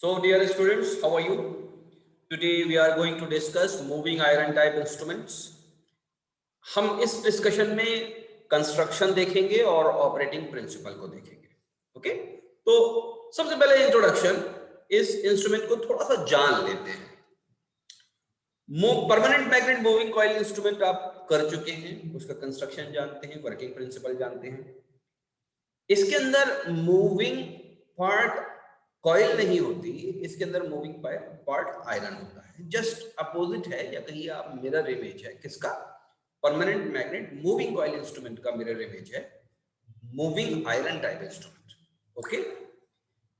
So, dear students, how are you? Today we are going to discuss moving iron type instruments. हम इस discussion में construction देखेंगे और operating principal को देखेंगे. ओके, तो सबसे पहले इंट्रोडक्शन, इस इंस्ट्रूमेंट को थोड़ा सा जान लेते हैं. Permanent magnet moving coil instrument आप कर चुके हैं, उसका कंस्ट्रक्शन जानते हैं, वर्किंग प्रिंसिपल जानते हैं. इसके अंदर मूविंग पार्ट कॉइल नहीं होती, इसके अंदर मूविंग पार्ट आयरन होता है. जस्ट अपोजिट है, या कहिए आप मिरर इमेज है. किसका? Permanent magnet moving coil instrument का मिरर इमेज है moving iron type instrument. Okay,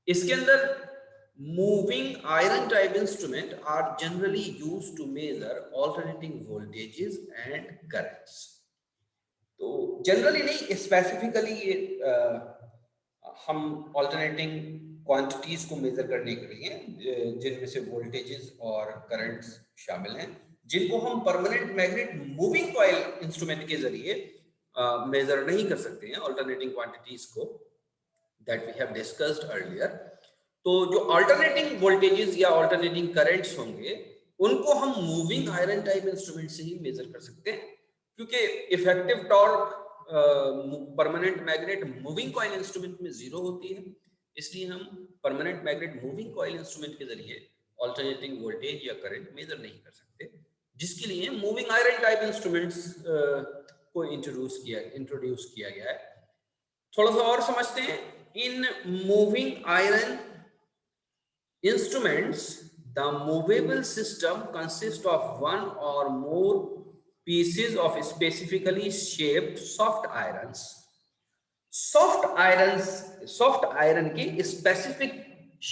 इसके अंदर moving iron type instrument are generally used to measure alternating voltages and currents. तो जनरली नहीं, स्पेसिफिकली ये हम ऑल्टरनेटिंग क्वांटिटीज को मेजर करने के लिए, जिनमें से वोल्टेजेस और करंट्स शामिल हैं, जिनको हम permanent magnet moving coil instrument के जरिए मेजर नहीं कर सकते हैं, ऑल्टरनेटिंग क्वांटिटीज को, that we have discussed earlier. तो जो ऑल्टरनेटिंग वोल्टेजेस या ऑल्टरनेटिंग करंट्स होंगे, उनको हम मूविंग आयरन टाइप इंस्ट्रूमेंट से ही मेजर कर सकते हैं, क्योंकि effective torque permanent magnet moving coil instrument में 0 होती है. इसलिए हम permanent magnet moving coil instrument के जरिए ऑल्टरनेटिंग वोल्टेज या करंट मेजर नहीं कर सकते, जिसके लिए मूविंग आयरन टाइप इंस्ट्रूमेंट्स को इंट्रोड्यूस किया गया है. थोड़ा सा और समझते हैं. In moving iron instruments, the movable system consists of one or more pieces of specifically shaped soft irons. Soft iron के specific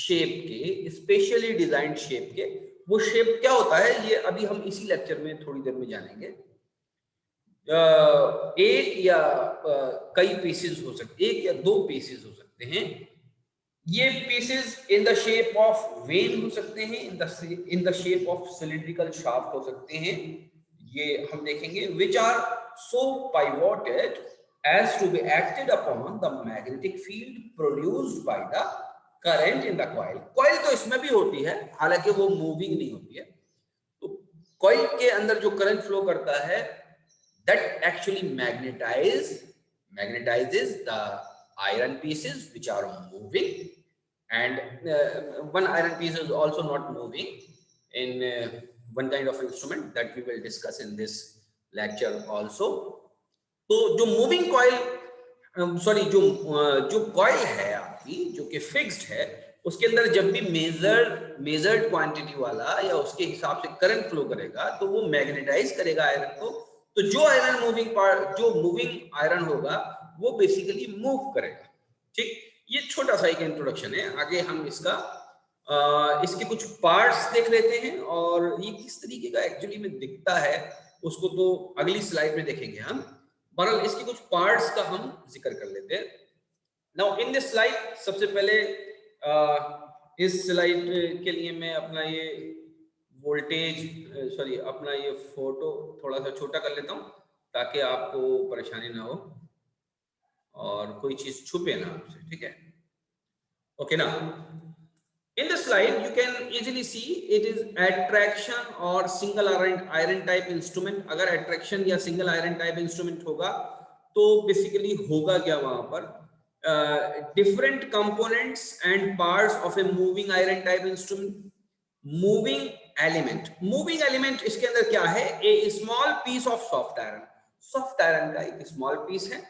shape के, specially designed shape के, वो shape क्या होता है ये अभी हम इसी लेक्चर में थोड़ी देर में जानेंगे. एक या कई पीसेस हो सकते, एक या दो पीसेस हो सकते हैं. ये pieces in the shape of vane हो सकते हैं, in the shape of cylindrical shaft हो सकते हैं. ये हम देखेंगे. Which are so pivoted as to be acted upon the magnetic field produced by the current in the coil. Coil तो इसमें भी होती है, हालांकि वो मूविंग नहीं होती है. तो कॉइल के अंदर जो करंट फ्लो करता है, that actually magnetises the iron pieces which are moving, and one iron piece is also not moving in one kind of instrument that we will discuss in this lecture also. तो जो moving coil जो coil है आपकी, जो कि fixed है, उसके अंदर जब भी measured quantity वाला या उसके हिसाब से करंट फ्लो करेगा, तो वो मैग्नेटाइज करेगा आयरन को. तो जो आयरन मूविंग आयरन होगा, वो बेसिकली मूव करेगा. ठीक, ये छोटा सा एक इंट्रोडक्शन है. आगे हम इसके कुछ पार्ट्स देख लेते हैं, और ये किस तरीके का एक्चुअली में दिखता है उसको तो अगली स्लाइड में देखेंगे हम. बहरहाल इसके कुछ पार्ट्स का हम जिक्र कर लेते हैं. नाउ इन दिस स्लाइड, सबसे पहले इस स्लाइड के लिए मैं अपना ये अपना ये फोटो थोड़ा सा छोटा कर लेता हूं, ताकि आपको परेशानी ना हो और कोई चीज छुपे ना आपसे. ठीक है, ओके. ना in this slide you can easily see it is attraction और सिंगल आयरन टाइप इंस्ट्रूमेंट. अगर एट्रैक्शन या सिंगल आयरन टाइप इंस्ट्रूमेंट होगा, तो बेसिकली होगा क्या वहां पर? Different components and parts of a moving iron type instrument. Moving element इसके अंदर क्या है? A small piece of soft iron का एक स्मॉल पीस है,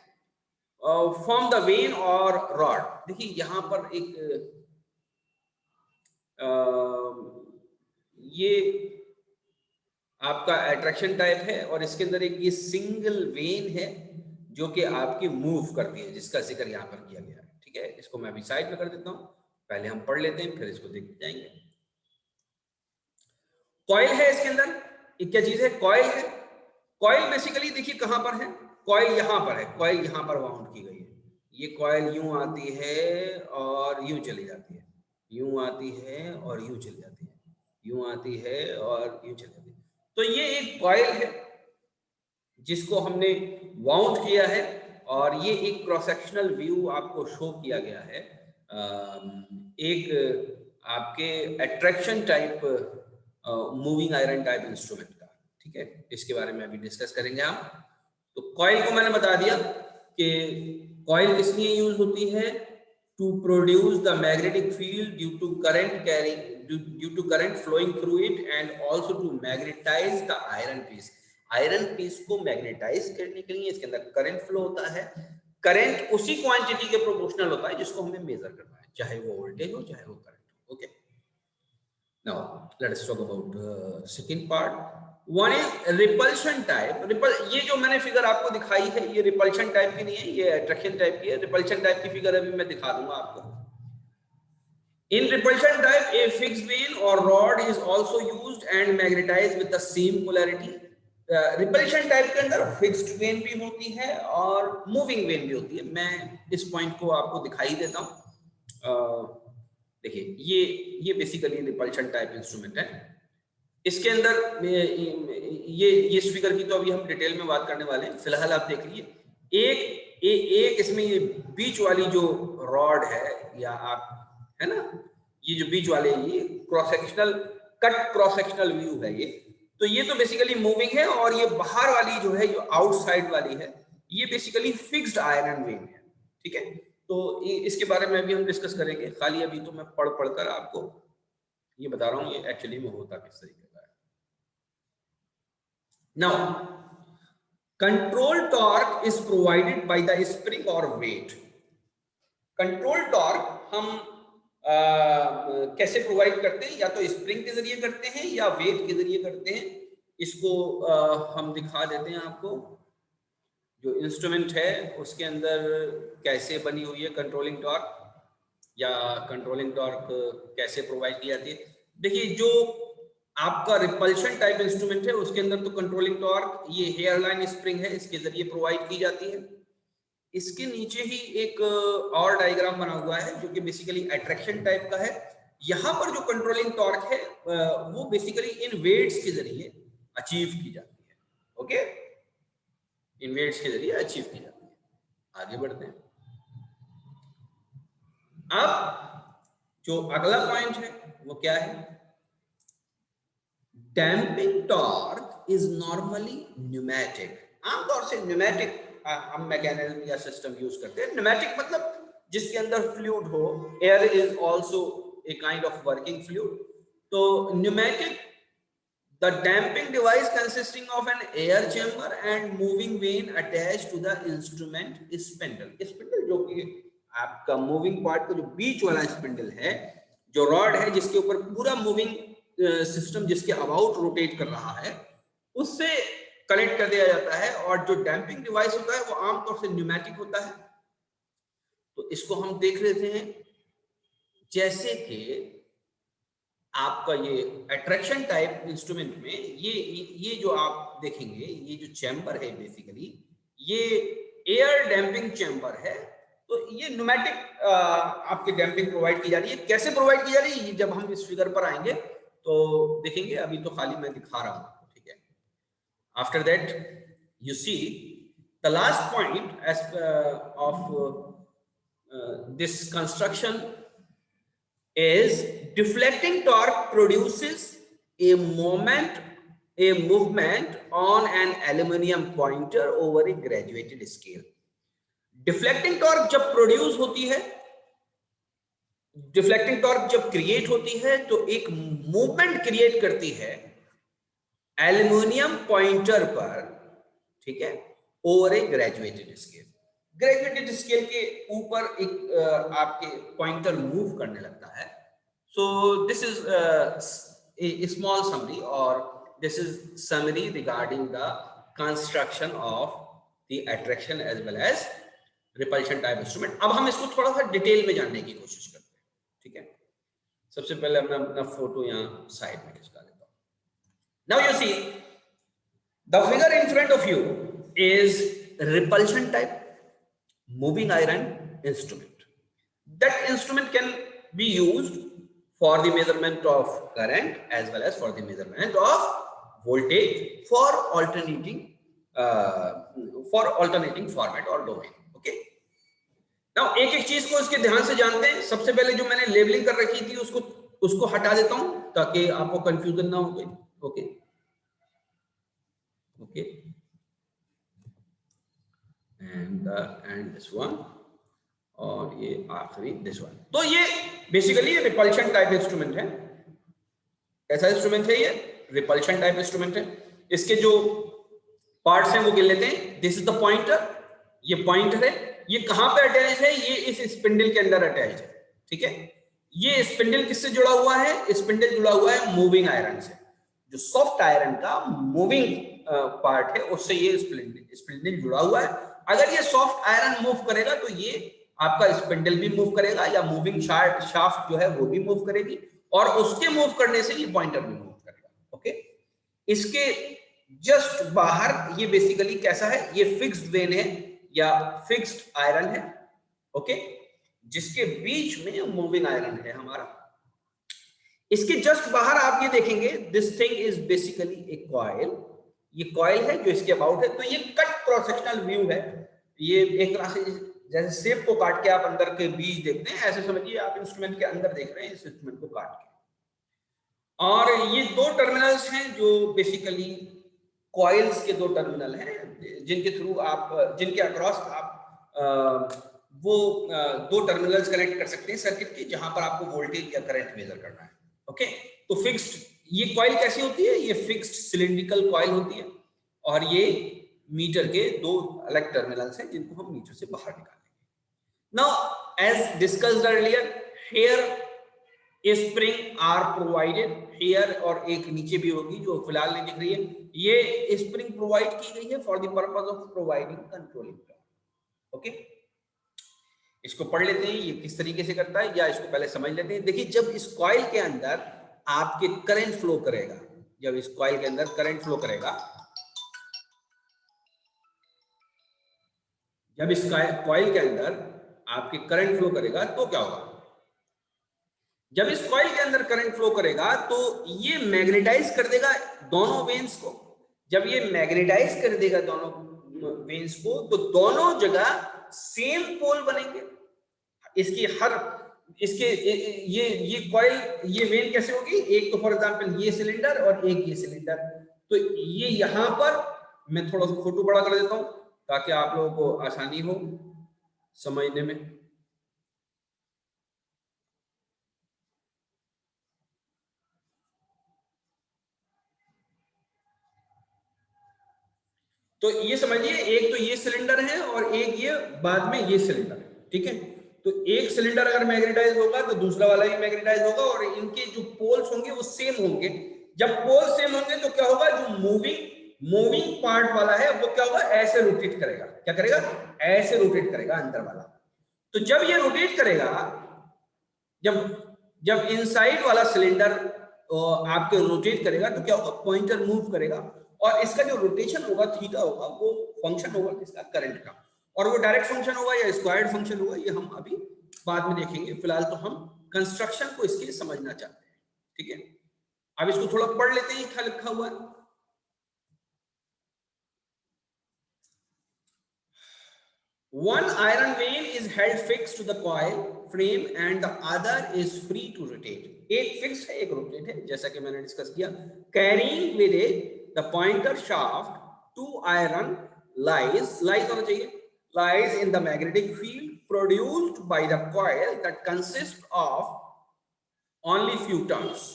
फ्रॉम द वेन और रॉड. देखिए यहां पर एक ये आपका एट्रैक्शन टाइप है, और इसके अंदर एक ये सिंगल वेन है जो कि आपकी मूव करती है, जिसका जिक्र यहां पर किया गया है. ठीक है, इसको मैं अभी साइड में कर देता हूं. पहले हम पढ़ लेते हैं, फिर इसको देखते जाएंगे. कॉइल है इसके अंदर. एक क्या चीज है? कॉइल है. कॉइल बेसिकली देखिए कहां पर है? कॉइल यहां पर है. कॉइल यहां पर वाउंड की गई है. ये कॉइल यूं आती है और यूं चली जाती है, यूं आती है और यूं चली जाती है, यूं आती है और यूं चली जाती है. तो ये एक कॉइल है जिसको हमने वाउंड किया है, और ये एक क्रॉस सेक्शनल व्यू आपको शो किया गया है एक आपके attraction type moving iron type instrument का, ठीक है, इसके बारे में अभी डिस्कस करेंगे हम। तो कॉइल को मैंने बता दिया कि कॉइल किस लिए यूज होती है, to produce the magnetic field due to current carrying due to current flowing through it and also to magnetize the iron piece. Iron piece को मैग्नेटाइज करने के लिए इसके अंदर करंट फ्लो होता है। करंट उसी क्वांटिटी के प्रोपोर्शनल होता है जिसको हमें मेजर करना है, चाहे वो वोल्टेज हो चाहे वो करंट हो। Okay, now let us talk about second part. One is repulsion type. ये जो मैंने फिगर आपको दिखाई है ये रिपल्शन टाइप की नहीं है, ये अट्रैक्शन टाइप की है। रिपल्शन टाइप की फिगर अभी मैं दिखा दूंगा आपको। In repulsion type, a fixed vein or rod is also used and magnetized with the same polarity. Repulsion type के अंदर फिक्स्ड वेन भी होती है और मूविंग वेन भी होती है। मैं इस पॉइंट को आपको दिखाई देता हूँ। देखिए ये बेसिकली रिपल्शन टाइप इंस्ट्रूमेंट है। इसके अंदर ये इस फिगर की तो अभी हम डिटेल में बात करने वाले हैं, फिलहाल आप देख लीजिए। एक इसमें ये बीच वाली जो रॉड है या आप है ना, ये जो बीच वाले ये cross sectional cut cross sectional view है ये, तो ये तो बेसिकली मूविंग है। और ये बाहर वाली जो है जो आउटसाइड वाली है ये बेसिकली फिक्स्ड आयरन वेन है, ठीक है। तो इसके बारे में अभी हम डिस्कस करेंगे, खाली अभी तो मैं पढ़कर आपको ये बता रहा हूँ ये एक्चुअली में होता किस तरीके का है। Now control torque is provided by the spring और वेट। कंट्रोल टॉर्क हम कैसे प्रोवाइड करते हैं, या तो स्प्रिंग के जरिए करते हैं या वेट के जरिए करते हैं। इसको हम दिखा देते हैं आपको। जो इंस्ट्रूमेंट है उसके अंदर कैसे बनी हुई है कंट्रोलिंग टॉर्क, या कंट्रोलिंग टॉर्क कैसे प्रोवाइड की जाती है। देखिए जो आपका रिपल्शन टाइप इंस्ट्रूमेंट है उसके अंदर तो कंट्रोलिंग टॉर्क ये हेयरलाइन स्प्रिंग है, इसके जरिए प्रोवाइड की जाती है। इसके नीचे ही एक और डायग्राम बना हुआ है जो कि बेसिकली अट्रैक्शन टाइप का है। यहाँ पर जो कंट्रोलिंग टॉर्क है वो बेसिकली इन वेट्स के जरिए अचीव की जाती है। ओके, इन वेट्स के जरिए अचीव की जाती है। आगे बढ़ते हैं। अब जो अगला पॉइंट है वो क्या है, damping torque is normally pneumatic. आमतौर से न्यूमेटिक हम मैकेनिज्म या सिस्टम यूज करते हैं। न्यूमेटिक मतलब जिसके अंदर फ्लूइड हो, air is also a kind of working fluid. तो pneumatic, the damping device consisting of an air chamber and moving vane attached to the instrument spindle. Spindle जो कि आपका मूविंग पार्ट का जो बीच वाला स्पिंडल है, जो रॉड है जिसके ऊपर पूरा मूविंग सिस्टम जिसके अबाउट रोटेट कर रहा है, उससे कनेक्ट कर दिया जाता है। और जो डैम्पिंग डिवाइस होता है वो आमतौर से न्यूमेटिक होता है। तो इसको हम देख लेते हैं। जैसे कि आपका ये अट्रैक्शन टाइप इंस्ट्रूमेंट में ये जो आप देखेंगे, ये जो चैम्बर है बेसिकली ये एयर डैम्पिंग चैम्बर है। तो ये न्यूमेटिक आपकी डैम्पिंग प्रोवाइड की जा रही है। कैसे प्रोवाइड की जा रही है जब हम इस फिगर पर आएंगे तो देखेंगे, अभी तो खाली मैं दिखा रहा हूं, ठीक है। After that you see the last point as of this construction is deflecting torque produces a movement on an aluminum pointer over a graduated scale. Deflecting torque जब प्रोड्यूस होती है, डिफ्लेक्टिंग टॉर्क जब क्रिएट होती है तो एक movement create करती है एल्युमिनियम पॉइंटर पर, ठीक है, over a graduated scale. Graduated scale के ऊपर एक आपके पॉइंटर मूव करने लगता है। So this is a small summary और this is summary regarding the construction of the attraction as well as repulsion type instrument. अब हम इसको थोड़ा सा डिटेल में जानने की कोशिश करते हैं, ठीक है। सबसे पहले मैं अपना फोटो यहाँ साइड में खिंचवा लेता हूँ। Now you see the figure in front of you is repulsion type moving iron instrument. That instrument can be used for the measurement of current as well as for the measurement of voltage for alternating format or domain. Okay. Now एक एक चीज को इसके ध्यान से जानते हैं। सबसे पहले जो मैंने लेबलिंग कर रखी थी उसको उसको हटा देता हूं ताकि आपको कंफ्यूजन ना हो। Okay okay and this one, और ये आखिरी दिस वन। तो ये बेसिकली रिपल्शन टाइप इंस्ट्रूमेंट है। ऐसा इंस्ट्रूमेंट है ये, रिपल्शन टाइप इंस्ट्रूमेंट है। इसके जो पार्ट्स हैं वो गिन लेते हैं। दिस इज द पॉइंटर, ये पॉइंटर है। ये कहां पे अटैच है? ये इस स्पिंडल के अंदर अटैच है, ठीक है। ये स्पिंडल किससे जुड़ा हुआ है? स्पिंडल जुड़ा हुआ है मूविंग आयरन से। जो सॉफ्ट आयरन का मूविंग पार्ट है उससे ये स्पिंडल जुड़ा हुआ है। अगर ये सॉफ्ट आयरन मूव करेगा तो ये आपका स्पिंडल भी मूव करेगा, या मूविंग शाफ्ट जो है वो भी मूव करेगी, और उसके मूव करने से ये पॉइंटर भी मूव करेगा। ओके, इसके जस्ट बाहर ये बेसिकली कैसा है? ये फिक्स्ड वेन है या फिक्स्ड आयरन है, ओके, जिसके बीच में मूविंग आयरन है हमारा। इसके जस्ट बाहर आप ये देखेंगे, this thing is basically A coil. ये कॉइल है जो इसके अबाउट है। तो ये कट क्रॉस सेक्शनल व्यू है। ये एक तरह से जैसे सेब को काट के आप अंदर के बीज देखते हैं, ऐसे समझिए आप इंस्ट्रूमेंट के अंदर देख रहे हैं इस इंस्ट्रूमेंट को काट के। और ये दो टर्मिनल्स हैं जो बेसिकली कॉइल्स के दो टर्मिनल हैं, जिनके थ्रू आप, जिनके अक्रॉस आप वो दो टर्मिनल्स कनेक्ट कर सकते हैं सर्किट के, जहां पर आपको वोल्टेज या करंट मेजर करना है। ओके, तो फिक्स्ड ये कॉइल कैसी होती है? ये फिक्स्ड सिलिंड्रिकल कॉइल होती है, और ये मीटर के दो अलग टर्मिनल्स हैं जिनको हम मीटर से बाहर निकालेंगे। Now as discussed earlier, here spring are provided here, और एक नीचे भी होगी जो फिलहाल नहीं दिख रही है। ये स्प्रिंग प्रोवाइड की गई है for the purpose of providing controlling torque. Okay, इसको पढ़ लेते हैं ये किस तरीके से करता है, या इसको पहले समझ लेते हैं। देखिए, जब इस कॉइल के अंदर आपके करंट फ्लो करेगा, जब इस कॉइल के अंदर करंट फ्लो करेगा, जब इस कॉइल के अंदर आपके करंट फ्लो करेगा तो क्या होगा? जब इस कॉइल के अंदर करंट फ्लो करेगा तो ये मैग्नेटाइज कर देगा दोनों वेन्स को। जब ये मैग्नेटाइज कर देगा दोनों वेन्स को, तो दोनों जगह सेम पोल बनेंगे। इसकी हर इसके ये कॉइल, ये वेन कैसे होगी? एक तो फॉर एग्जांपल ये सिलेंडर और एक ये सिलेंडर। तो ये यहां पर मैं थोड़ा सा फोटो बड़ा कर देता हूं ताकि आप लोगों को आसानी हो समझने में। तो ये समझिए, एक तो ये सिलेंडर है और एक ये बाद में ये सिलेंडर है, ठीक है। तो एक सिलेंडर अगर मैग्नेटाइज होगा तो दूसरा वाला भी मैग्नेटाइज होगा, और इनके जो पोल्स होंगे वो सेम होंगे। जब पोल सेम होंगे तो क्या होगा? जो मूविंग पार्ट वाला है वो क्या होगा? ऐसे रोटेट करेगा। क्या करेगा? ऐसे रोटेट करेगा अंदर वाला। तो जब ये रोटेट करेगा, जब इनसाइड वाला सिलेंडर आपके रोटेट करेगा तो क्या होगा? पॉइंटर मूव करेगा, और इसका जो रोटेशन होगा थीटा होगा, वो फंक्शन होगा किसका? करंट का। और वो डायरेक्ट फंक्शन होगा या स्क्वायर्ड फंक्शन होगा, ये हम अभी बाद में देखेंगे। फिलहाल तो हम कंस्ट्रक्शन को इसके समझना चाहते हैं, ठीक है। अब इसको थोड़ा पढ़ लेते हैं, क्या लिखा हुआ है। One iron vein is held fixed to the coil frame and the other is free to rotate. एक फिक्स है, एक रोटेट है, जैसा कि मैंने डिस्कस किया। Carrying with it the pointer shaft, two iron lies होना चाहिए, lies in the magnetic field produced by the coil that consists of only few turns.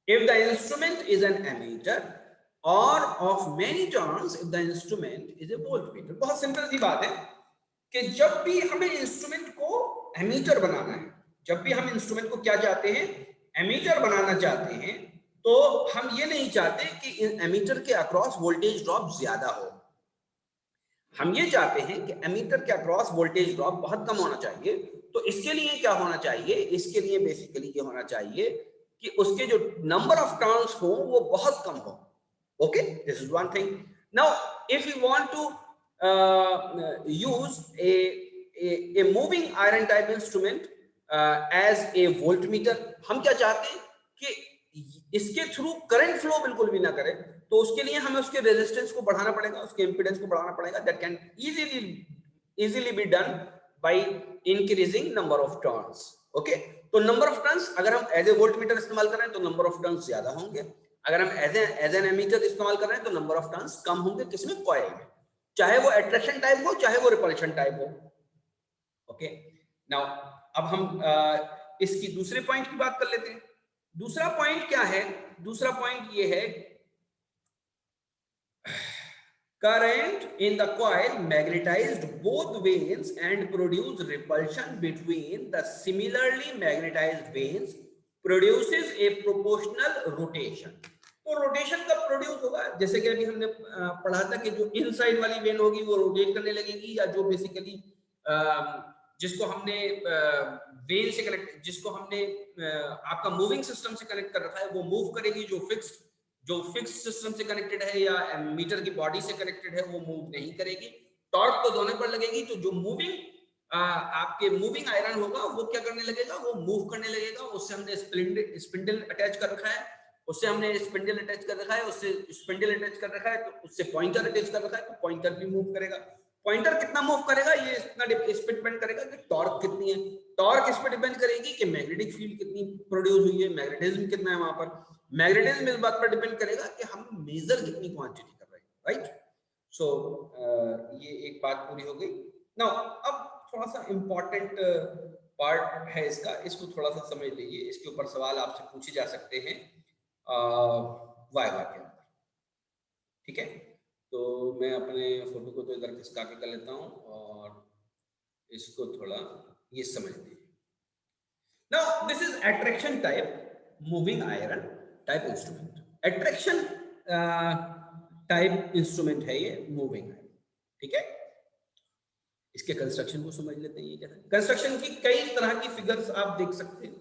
If the instrument is an ammeter, or of many turns if the instrument is a voltmeter. बहुत simple सी बात है कि जब भी हमें instrument को ammeter बनाना है, जब भी हम इंस्ट्रूमेंट को क्या चाहते हैं? एमीटर बनाना चाहते हैं, तो हम ये नहीं चाहते कि एमीटर के अक्रॉस वोल्टेज ड्रॉप ज्यादा हो। हम ये चाहते हैं कि एमीटर के अक्रॉस वोल्टेज ड्रॉप बहुत कम होना चाहिए। तो इसके लिए क्या होना चाहिए? इसके लिए बेसिकली ये होना चाहिए कि उसके जो नंबर ऑफ टर्न्स हो वो बहुत कम हो। Okay, this is one thing. Now, if you want to use a moving iron type instrument as a voltmeter, हम क्या चाहते हैं कि इसके थ्रू करंट फ्लो बिल्कुल भी ना करे, तो उसके लिए हमें उसके रेजिस्टेंस को बढ़ाना पड़ेगा, उसके इंपीडेंस को बढ़ाना पड़ेगा। That can easily be done by increasing number of turns. Okay, तो नंबर ऑफ टर्न्स अगर हम एज ए वोल्ट मीटर इस्तेमाल कर रहे हैं तो नंबर ऑफ टर्न्स ज्यादा होंगे, अगर हम एज एन एमीटर इस्तेमाल कर रहे हैं तो नंबर ऑफ टर्न्स कम होंगे। किसमें? कॉइल में, चाहे वो अट्रैक्शन टाइप हो चाहे वो रिपल्शन टाइप हो। ओके, नाउ अब हम इसकी दूसरे पॉइंट की बात कर लेते हैं। दूसरा पॉइंट क्या है? दूसरा पॉइंट ये है, current in the coil magnetized both vanes and produce repulsion between the similarly magnetized vanes produces a proportional rotation। तो रोटेशन कब प्रोड्यूस होगा? जैसे कि अभी हमने पढ़ा था कि जो इनसाइड वाली वेन होगी वो रोटेट करने लगेगी, या जो बेसिकली जिसको हमने वेन से कनेक्ट, जिसको हमने आपका मूविंग सिस्टम से कनेक्ट कर रखा है वो मूव करेगी, जो फिक्स सिस्टम से कनेक्टेड है या मीटर की बॉडी से कनेक्टेड है वो मूव नहीं करेगी। टॉर्क तो दोनों पर लगेगी, तो जो मूविंग आपके मूविंग आयरन होगा वो क्या करने लगेगा? वो मूव करने लगेगा। उससे हमने स्पिंडल अटैच कर रखा है, उससे हमने स्पिंडल अटैच कर रखा है, उससे स्पिंडल अटैच कर रखा है, तो उससे पॉइंटर अटैच कर रखा है, तो पॉइंटर भी मूव करेगा। पॉइंटर कितना मूव करेगा ये इस पे डिपेंड करेगा कि टॉर्क कितनी है। टॉर्क इस पे डिपेंड करेगी कि मैग्नेटिक फील्ड कितनी प्रोड्यूस हुई है, मैग्नेटिज्म कितना है वहां पर। मैग्नेटिज्म इस बात पर डिपेंड करेगा कि हम मेजर कितनी क्वांटिटी कर रहे हैं, राइट। सो ये एक बात पूरी हो गई। नाउ अब थोड़ा सा इंपॉर्टेंट पार्ट है इसका, इसको थोड़ा सा समझ लीजिए। इसके ऊपर सवाल आपसे पूछे जा सकते हैं वाइवा के अंदर, ठीक है। तो मैं अपने फोटो को तो इधर खिसका के कर लेता हूँ और इसको थोड़ा ये समझ लीजिए। Now this is attraction type moving iron type instrument. Attraction type instrument है ये मूविंग आयरन, ठीक है। इसके कंस्ट्रक्शन को समझ लेते हैं। ये क्या है? कंस्ट्रक्शन की कई तरह की फिगर्स आप देख सकते हैं,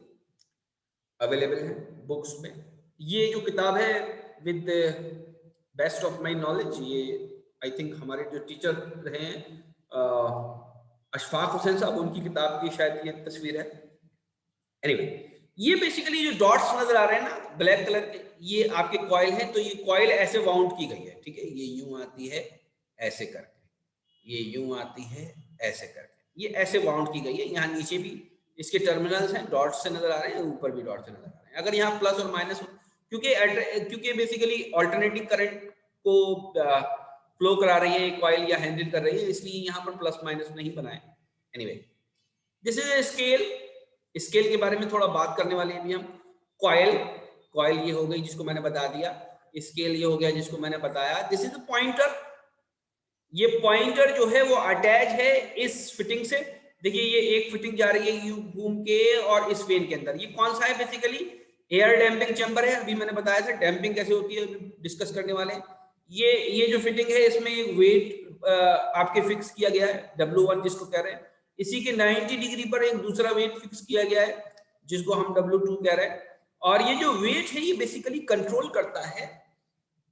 अवेलेबल है बुक्स में। ये जो किताब है with best of my knowledge, ये आई थिंक हमारे जो टीचर रहे हैं अशफाक हुसैन साहब, उनकी किताब की शायद ये तस्वीर है। एनीवे, ये बेसिकली जो डॉट्स नजर आ रहे हैं ना ब्लैक कलर के, ये आपके कॉइल हैं। तो ये कॉइल ऐसे वाउंड की गई है, ठीक है। ये यूं आती है ऐसे करके, ये यूं आती है ऐसे करके, ये ऐसे वाउंड की गई है। यहाँ नीचे भी इसके टर्मिनल्स हैं, डॉट्स से नजर आ रहे हैं, ऊपर भी डॉट्स से नजर आ रहे हैं। अगर यहाँ प्लस और माइनस, क्योंकि बेसिकली ऑल्टरनेटिंग करंट को फ्लो करा रही है कॉइल या हैंडल कर रही है, इसलिए यहाँ पर प्लस माइनस नहीं बनाए। Anyway, this is a scale. Scale के बारे में थोड़ा बात करने वाले हैं अभी हम। कॉइल ये हो गई जिसको मैंने बता दिया, स्केल ये हो गया जिसको मैंने बताया। This is pointer. ये पॉइंटर जो है वो अटैच है इस फिटिंग से। देखिए ये एक फिटिंग जा रही है यू घूम के और इस वेन के अंदर। ये कौन सा है? बेसिकली एयर डैम्पिंग चैम्बर है। अभी मैंने बताया था डैम्पिंग कैसे होती है, डिस्कस करने वाले हैं। ये जो फिटिंग है इसमें वेट आपके फिक्स किया गया है, W1 जिसको कह रहे हैं। इसी के 90 डिग्री पर एक दूसरा वेट फिक्स किया गया है जिसको हम W2 कह रहे हैं। और ये जो वेट है ये बेसिकली कंट्रोल करता है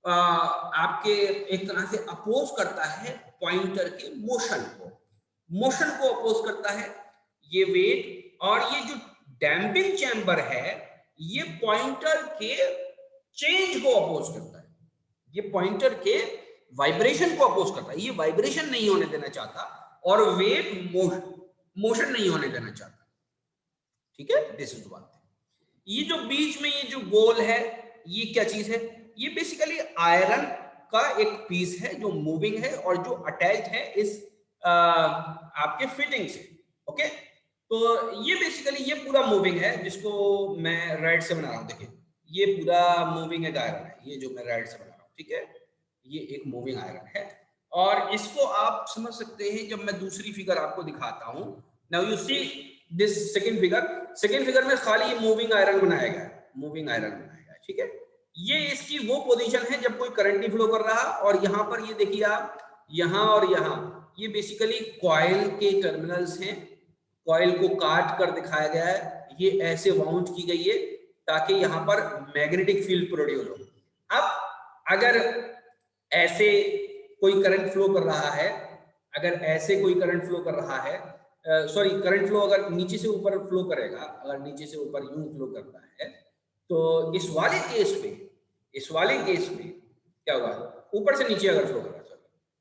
आपके, एक तरह से अपोज करता है पॉइंटर के मोशन को अपोज करता है ये वेट। और ये जो डैम्पिंग चैम्बर है ये पॉइंटर के चेंज को अपोज करता है, ये पॉइंटर के वाइब्रेशन को अपोज करता है। ये वाइब्रेशन नहीं होने देना चाहता और वेट मोशन नहीं होने देना चाहता, ठीक है। This is one thing. ये जो बीच में ये जो गोल है ये क्या चीज है? ये बेसिकली आयरन का एक पीस है जो मूविंग है और जो अटैच है इस आपके फिटिंग से। ओके, तो ये बेसिकली ये पूरा मूविंग है जिसको मैं राइट से बना रहा हूं। देखिए ये पूरा मूविंग एक आयरन है, ये जो मैं राइट से बना रहा हूं, ठीक है। ये एक मूविंग आयरन है और इसको आप समझ सकते हैं जब मैं दूसरी फिगर आपको दिखाता हूं। Now you see this second figure में खाली ये मूविंग आयरन बनाया गया है, मूविंग आयरन बनाया गया है, ठीक है। ये इसकी वो पोजीशन है जब कोई करंट नहीं फ्लो कर रहा। और यहाँ पर ये देखिए आप, यहाँ और यहाँ ये बेसिकली कॉइल के टर्मिनल्स हैं। कॉइल को काट कर दिखाया गया है, ये ऐसे वाउंड की गई है ताकि यहाँ पर मैग्नेटिक फील्ड प्रोड्यूस हो। अब अगर ऐसे कोई करंट फ्लो कर रहा है, अगर ऐसे कोई करंट फ्लो कर रहा है, सॉरी करंट फ्लो अगर नीचे से ऊपर फ्लो करेगा, अगर नीचे से ऊपर यूं फ्लो करता है तो इस वाले केस में क्या होगा? ऊपर से नीचे अगर फ्लो कर रहा है,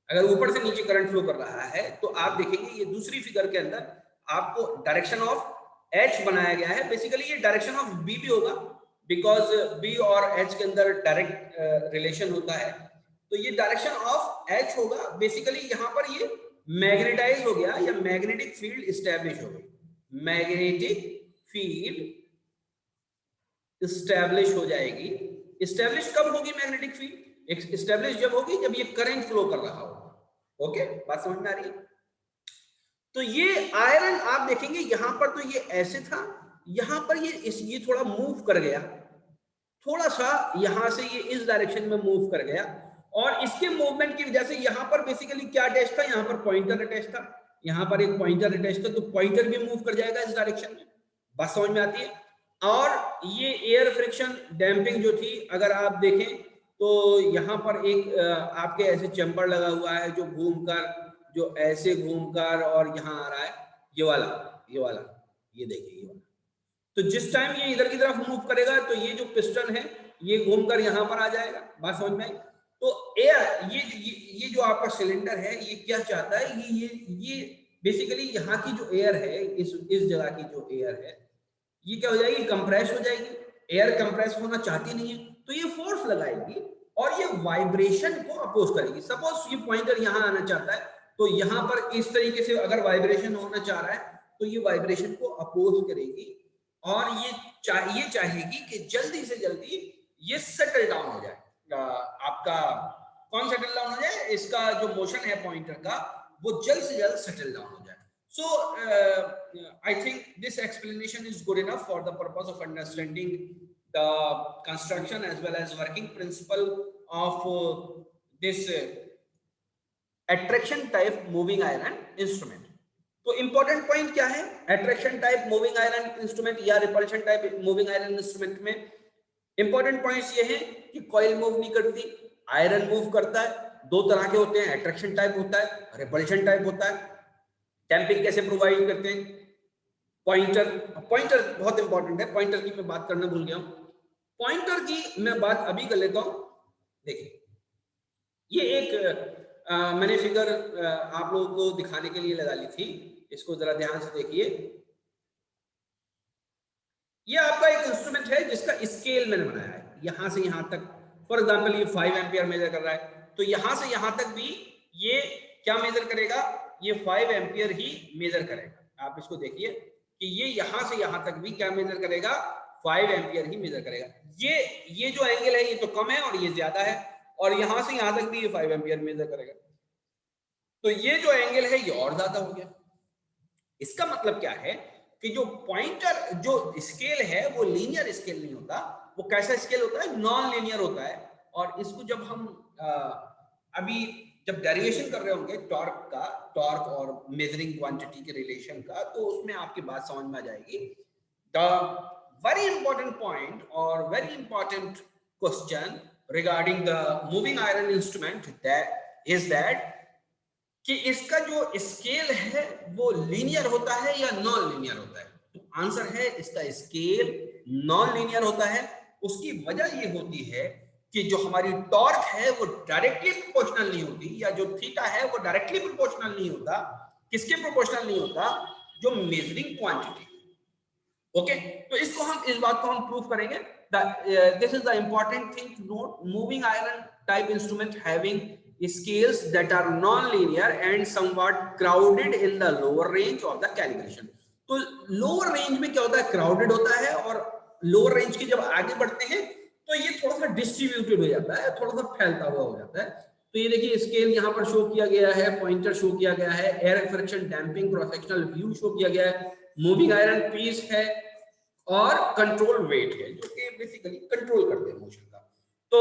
अगर ऊपर से नीचे करंट फ्लो कर रहा है तो आप देखेंगे ये दूसरी फिगर के अंदर आपको डायरेक्शन ऑफ H बनाया गया है, बेसिकली ये डायरेक्शन ऑफ B भी होगा, बिकॉज B और H के अंदर डायरेक्ट रिलेशन होता है, तो ये डायरेक्शन ऑफ H होगा। बेसिकली यहाँ पर ये मैग्नेटाइज हो गया या मैग्नेटिक फील्ड इस्टेब्लिश हो गई, मैग्नेटिक फील्ड इस्टेब्लिश हो जाएगी। इस्टेब्लिश कब होगी मैग्नेटिक फील्ड? इस्टेब्लिश जब होगी जब ये करंट फ्लो कर रहा होगा। ओके, बात समझ में आ रही है? तो ये आयरन आप देखेंगे यहां पर तो ये ऐसे था, यहां पर ये थोड़ा मूव कर गया, थोड़ा सा यहां से ये इस डायरेक्शन में मूव कर गया, और इसके मूवमेंट की वजह से यहां पर बेसिकली क्या अटैच था, यहां पर पॉइंटर अटैच था, यहां पर एक पॉइंटर अटैच था, तो पॉइंटर भी मूव कर जाएगा इस डायरेक्शन में। बात समझ में आती है? और ये एयर फ्रिक्शन डैम्पिंग जो थी, अगर आप देखें तो यहाँ पर एक आपके ऐसे चैम्बर लगा हुआ है जो घूमकर, जो ऐसे घूमकर और यहाँ आ रहा है, ये वाला, ये देखिए ये वाला। तो जिस टाइम ये इधर की तरफ मूव करेगा तो ये जो पिस्टन है ये घूमकर यहाँ पर आ जाएगा। बात समझ में आई? तो एयर, ये जो आपका सिलेंडर है ये क्या चाहता है, ये बेसिकली यहाँ की जो एयर है, इस जगह की जो एयर है, ये क्या हो जाएगी, कंप्रेस हो जाएगी। एयर कंप्रेस होना चाहती नहीं है, तो ये फोर्स लगाएगी और ये वाइब्रेशन को अपोज करेगी। सपोज ये पॉइंटर यहाँ आना चाहता है, तो यहाँ पर इस तरीके से अगर वाइब्रेशन होना चाह रहा है तो ये वाइब्रेशन को अपोज करेगी, और ये चाहेगी कि जल्दी से जल्दी ये सेटल डाउन हो जाए। आपका कौन सेटल डाउन हो जाए, इसका जो मोशन है पॉइंटर का वो जल्द से जल्द सेटल डाउन हो जाए। So I think this explanation is good enough for the purpose of understanding the construction as well as working principle of this attraction type moving iron instrument. तो important point क्या है attraction type moving iron instrument या repulsion type moving iron instrument में? important points ये है कि coil move नहीं करती, iron move करता है। दो तरह के होते हैं, attraction type होता है, repulsion type होता है। डैम्पिंग कैसे प्रोवाइड करते हैं? पॉइंटर बहुत इंपॉर्टेंट है, पॉइंटर की मैं बात करना भूल गया हूं। पॉइंटर की मैं बात अभी कर लेता हूं। देखिए ये एक मैंने फिगर आप लोगों को दिखाने के लिए लगा ली थी, इसको जरा ध्यान से देखिए। ये आपका एक इंस्ट्रूमेंट है जिसका स्केल मैंने बनाया है, यहां से यहां तक। फॉर एग्जांपल ये 5 एम्पियर मेजर कर रहा है, तो यहां से यहां तक भी ये क्या मेजर करेगा, ये 5 एम्पियर ही मेजर करेगा। आप इसको देखिए कि ये यहां से यहां तक भी क्या मेजर करेगा, 5 एम्पियर ही मेजर करेगा। ये जो एंगल है ये तो कम है और ये ज्यादा है, और यहां से यहां तक भी ये 5 एम्पियर मेजर करेगा, तो ये जो एंगल है ये और ज्यादा हो गया। इसका मतलब क्या है कि जो पॉइंटर जो स्केल है वो लीनियर स्केल नहीं होता, वो कैसा स्केल होता है, नॉन लीनियर होता है। और इसको जब हम अभी जब डेरिवेशन कर रहे होंगे टॉर्क और मेजरिंग क्वांटिटी के रिलेशन का, तो उसमें आपकी बात समझ में आ जाएगी। द वेरी इंपॉर्टेंट पॉइंट और very important question regarding the moving iron instrument that कि इसका जो स्केल है वो लीनियर होता है या नॉन लीनियर होता है। तो आंसर है इसका स्केल नॉन लीनियर होता है। उसकी वजह ये होती है कि जो हमारी टॉर्क है वो डायरेक्टली प्रोपोर्शनल नहीं होती, या जो थीटा है वो डायरेक्टली प्रोपोर्शनल नहीं होता। किसके प्रोपोर्शनल नहीं होता? जो मेजरिंग क्वांटिटी। ओके, तो इसको हम इस बात को हम प्रूव करेंगे। This is the important thing to note, moving iron type instrument having scales that are non-linear and somewhat crowded in the lower range of the calibration। तो lower range में क्या होता है, crowded होता है, और lower range की जब आगे बढ़ते हैं तो ये थोड़ा सा डिस्ट्रीब्यूटेड हो जाता है, थोड़ा सा फैलता हुआ हो जाता है। तो ये देखिए स्केल यहाँ पर शो किया गया है, पॉइंटर शो किया गया है, air friction damping cross sectional view show किया गया है, मूविंग आयरन पीस है, और कंट्रोल वेट है जो कि बेसिकली कंट्रोल करते हैं मोशन का। So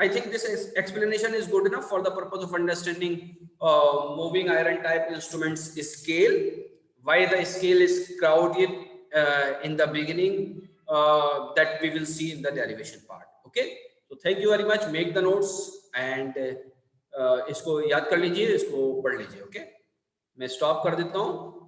I think this explanation is good enough for the purpose of understanding moving iron type instruments scale, why the scale is crowded in the beginning, that we will see in the derivation part. Okay, so thank you very much, make the notes and इसको याद कर लीजिए, इसको पढ़ लीजिए। Okay, मैं stop कर देता हूँ।